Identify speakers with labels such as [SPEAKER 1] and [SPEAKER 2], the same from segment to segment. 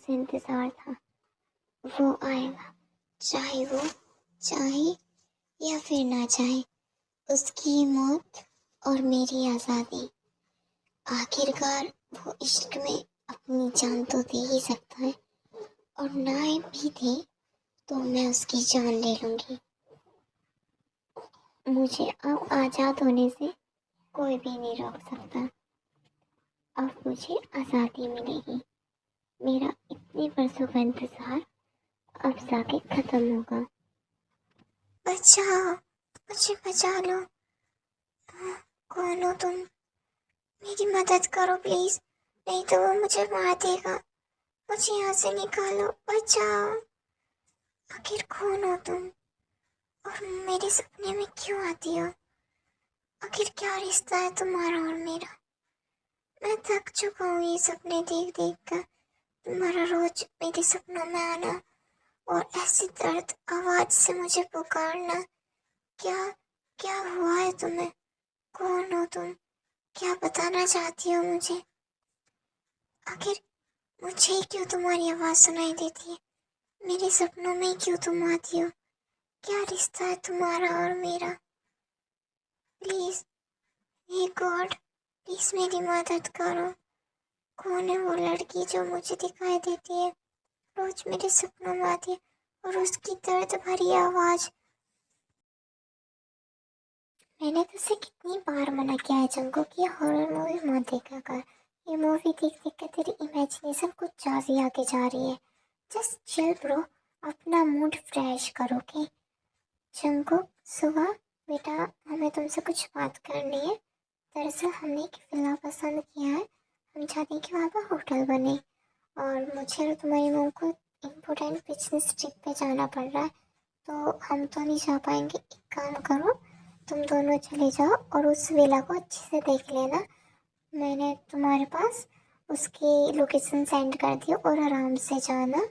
[SPEAKER 1] से इंतज़ार था। वो आएगा, चाहे वो चाहे या फिर ना चाहे। उसकी मौत और मेरी आज़ादी। आखिरकार वो इश्क में अपनी जान तो दे ही सकता है, और ना भी दे तो मैं उसकी जान ले लूँगी। मुझे अब आज़ाद होने से कोई भी नहीं रोक सकता। अब मुझे आज़ादी मिलेगी। मेरा इतने वर्षों का इंतज़ार अब जाके ख़त्म होगा। बचाओ, मुझे बचा लो। कौन हो तुम? मेरी मदद करो प्लीज़, नहीं तो वो मुझे मार देगा। मुझे यहाँ से निकालो, बचाओ। आखिर कौन हो तुम और मेरे सपने में क्यों आती हो? आखिर क्या रिश्ता है तुम्हारा और मेरा? मैं थक चुका हूँ ये सपने देख देख कर। तुम्हारा रोज मेरे सपनों में आना और ऐसी दर्द आवाज से मुझे पुकारना। क्या क्या हुआ है तुम्हें? कौन हो तुम? क्या बताना चाहती हो मुझे? आखिर मुझे क्यों तुम्हारी आवाज सुनाई देती है? मेरे सपनों में क्यों तुम आती हो? क्या रिश्ता है तुम्हारा और मेरा? प्लीज, हे गॉड, प्लीज मेरी मदद करो। कौन है वो लड़की जो मुझे दिखाई देती है, रोज मेरे सपनों में आती है, और उसकी दर्द भरी आवाज? मैंने तुझसे कितनी बार मना किया है जंगो कि हॉरर मूवी मत देखा कर। ये मूवी देख देख कर तेरी इमेजिनेशन कुछ ज़्यादा आगे जा रही है। जस्ट चिल ब्रो, अपना मूड फ्रेश करो के। जंगो, सुबह बेटा, हमें तुमसे कुछ बात करनी है। दरअसल हमने एक विला पसंद किया है। हम चाहते हैं कि वहाँ पर होटल बने, और मुझे और तुम्हारी मम्मी को इम्पोर्टेंट बिजनेस ट्रिप पे जाना पड़ रहा है, तो हम तो नहीं जा पाएंगे। एक काम करो, तुम दोनों चले जाओ और उस विला को अच्छे से देख लेना। मैंने तुम्हारे पास उसकी लोकेशन सेंड कर दी, और आराम से जाना।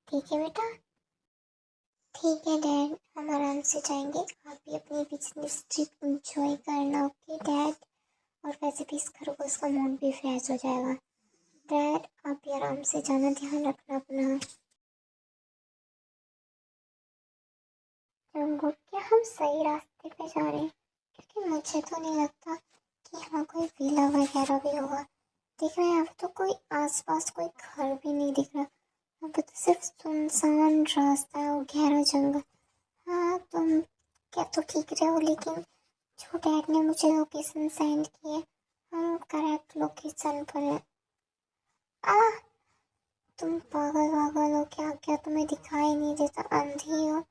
[SPEAKER 1] ठीक है बेटा? ठीक है डैड, हम आराम से जाएंगे। आप भी अपनी बिजनेस ट्रिप इंजॉय करना। Okay dad? और वैसे भी इस खरगोश का मूड भी फ्रेश हो जाएगा। डैड, आप भी आराम से जाना, ध्यान रखना अपना। रंगो, क्या हम सही रास्ते पे जा रहे हैं? क्योंकि मुझे तो नहीं लगता कि यहाँ कोई विला वगैरह भी होगा। दिख रहा है यहाँ पे तो कोई आसपास कोई घर भी नहीं दिख रहा। यहाँ पे तो सिर्फ सुनसान रास्ता है और गहरा जंगल। हाँ, तुम क्या तो ठीक रहे हो, लेकिन जो डैड ने मुझे लोकेशन सेंड की है, हम करेक्ट लोकेशन पर हैं। आ, तुम पागल वागल हो क्या? क्या तुम्हें दिखाई नहीं देता? अंधी हो?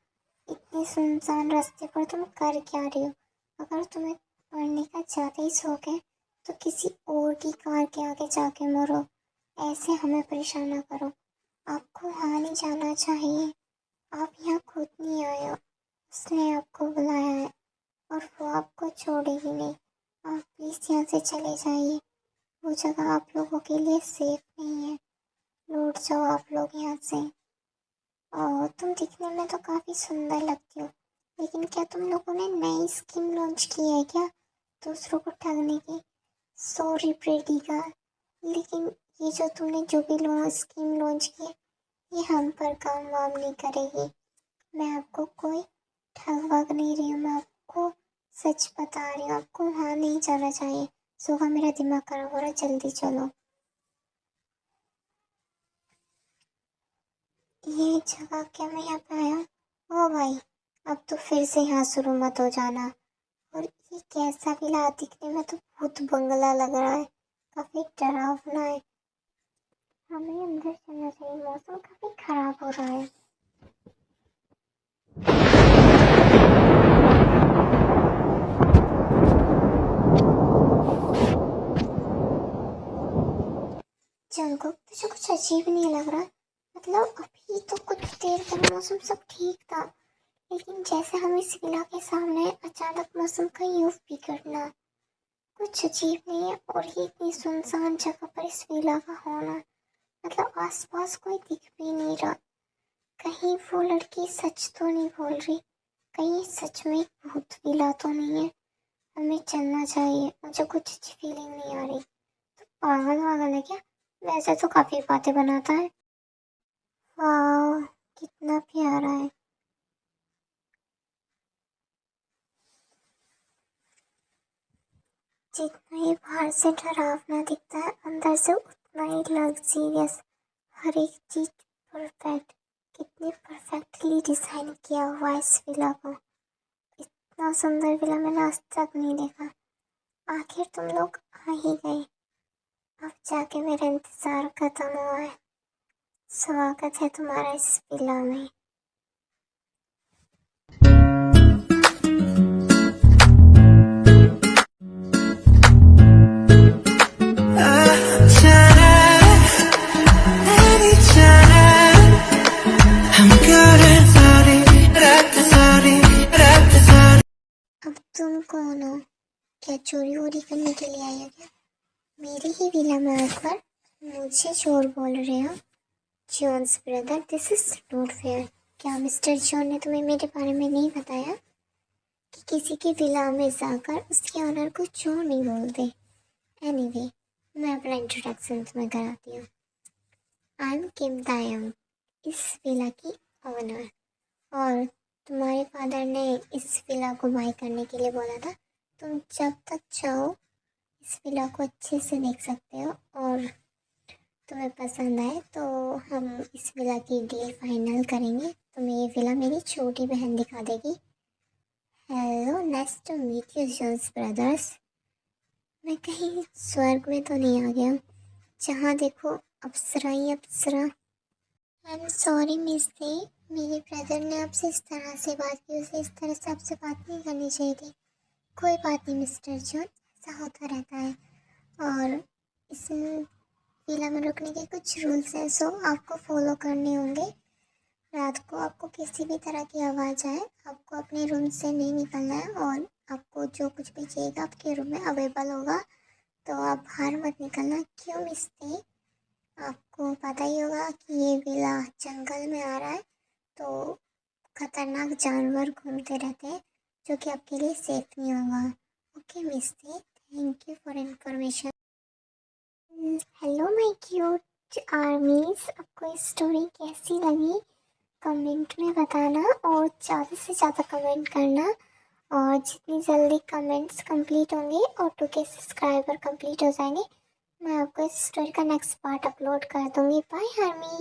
[SPEAKER 1] इतने सुनसान रास्ते पर तुम कर क्या रही हो? अगर तुम्हें मरने का ज़्यादा ही शौक है तो किसी और की कार के आगे जाके मरो। ऐसे हमें परेशान ना करो। आपको वहाँ नहीं जाना चाहिए। आप यहाँ खुद नहीं आए हो, उसने आपको बुलाया है, और वो आपको छोड़ेगी नहीं। आप प्लीज़ यहाँ से चले जाइए। वो जगह आप लोगों के लिए सेफ नहीं है। लौट जाओ आप लोग यहाँ से। तुम दिखने में तो काफ़ी सुंदर लगती हो, लेकिन क्या तुम लोगों ने नई स्कीम लॉन्च की है क्या दूसरों को ठगने की? सॉरी प्रेटी गर्ल, लेकिन ये जो तुमने जो भी स्कीम लॉन्च की है, ये हम पर काम वाम नहीं करेगी। मैं आपको कोई ठग वग नहीं रही हूँ, मैं आपको सच बता रही हूँ। आपको वहाँ नहीं जाना चाहिए। सुबह मेरा दिमाग खराब हो रहा है, जल्दी चलो। ये जगह क्या मैं यहाँ पे आया? ओ भाई, अब तो फिर से यहाँ शुरू मत हो जाना। और ये कैसा विला? दिखने में तो भूत बंगला लग रहा है, काफी डरावना है। हमें अंदर चलना चाहिए, मौसम काफी खराब हो रहा है। जंगल, तुझे कुछ अजीब नहीं लग रहा? मतलब अभी तो कुछ देर पहले मौसम सब ठीक था, लेकिन जैसे हम इस विला के सामने आए, अचानक मौसम का यूं बिगड़ना कुछ अजीब नहीं है। और ये इतनी सुनसान जगह पर इस विला का होना, मतलब आसपास कोई दिख भी नहीं रहा। कहीं वो लड़की सच तो नहीं बोल रही? कहीं सच में एक भूत विला तो नहीं है? हमें चलना चाहिए, मुझे कुछ अच्छी फीलिंग नहीं आ रही। तो पागल वागल है क्या? वैसे तो काफी बातें बनाता है। वाह, कितना प्यारा है। जितना ये बाहर से डरावना दिखता है, अंदर से उतना ही लग्जीरियस। हर एक चीज परफेक्ट। कितनी परफेक्टली डिजाइन किया हुआ है इस विला को। इतना सुंदर विला मैंने आज तक नहीं देखा। आखिर तुम लोग आ ही गए। अब जाके मेरा इंतजार खत्म हुआ है। स्वागत है तुम्हारा इस विला में। अब तुम कौन हो? क्या चोरी वोरी करने के लिए आई हो क्या? मेरे ही विला में आकर मुझे चोर बोल रहे हो? John's brother, this is not fair. क्या मिस्टर जॉन ने तुम्हें मेरे बारे में नहीं बताया कि किसी की विला में जाकर उसके ऑनर को चोर नहीं बोलते? एनीवे, मैं अपना इंट्रोडक्शन तुम्हें कराती हूँ। आई एम किम दायंग, इस विला की ऑनर। और तुम्हारे फादर ने इस विला को बाय करने के लिए बोला था। तुम जब तक चाहो इस विला को अच्छे से देख सकते हो, और तुम्हें पसंद आए तो हम इस विला की डील फाइनल करेंगे। तुम्हें ये विला मेरी छोटी बहन दिखा देगी। Hello, nice to meet you Jones brothers. मैं कहीं स्वर्ग में तो नहीं आ गया हूँ? जहाँ देखो अप्सरा ही अप्सरा। आई एम सॉरी मिस दे, मेरे ब्रदर ने आपसे इस तरह से बात की। उसे इस तरह से आपसे बात नहीं करनी चाहिए थी। कोई बात नहीं मिस्टर जॉन, ऐसा होता रहता है। और इस विला में रुकने के कुछ रूल्स हैं, सो आपको फॉलो करने होंगे। रात को आपको किसी भी तरह की आवाज़ आए, आपको अपने रूम से नहीं निकलना है। और आपको जो कुछ भी चाहिएगा आपके रूम में अवेलेबल होगा, तो आप बाहर मत निकलना। क्यों मिस्ते? आपको पता ही होगा कि ये विला जंगल में आ रहा है, तो खतरनाक जानवर घूमते रहते हैं, जो कि आपके लिए सेफ नहीं होगा। ओके मिस्ते, thank you for information. Hello my cute armies, आपको इस स्टोरी कैसी लगी कमेंट में बताना, और ज़्यादा से ज़्यादा कमेंट करना। और जितनी जल्दी कमेंट्स कंप्लीट होंगे और 2K सब्सक्राइबर कंप्लीट हो जाएंगे, मैं आपको इस स्टोरी का नेक्स्ट पार्ट अपलोड कर दूँगी। Bye army.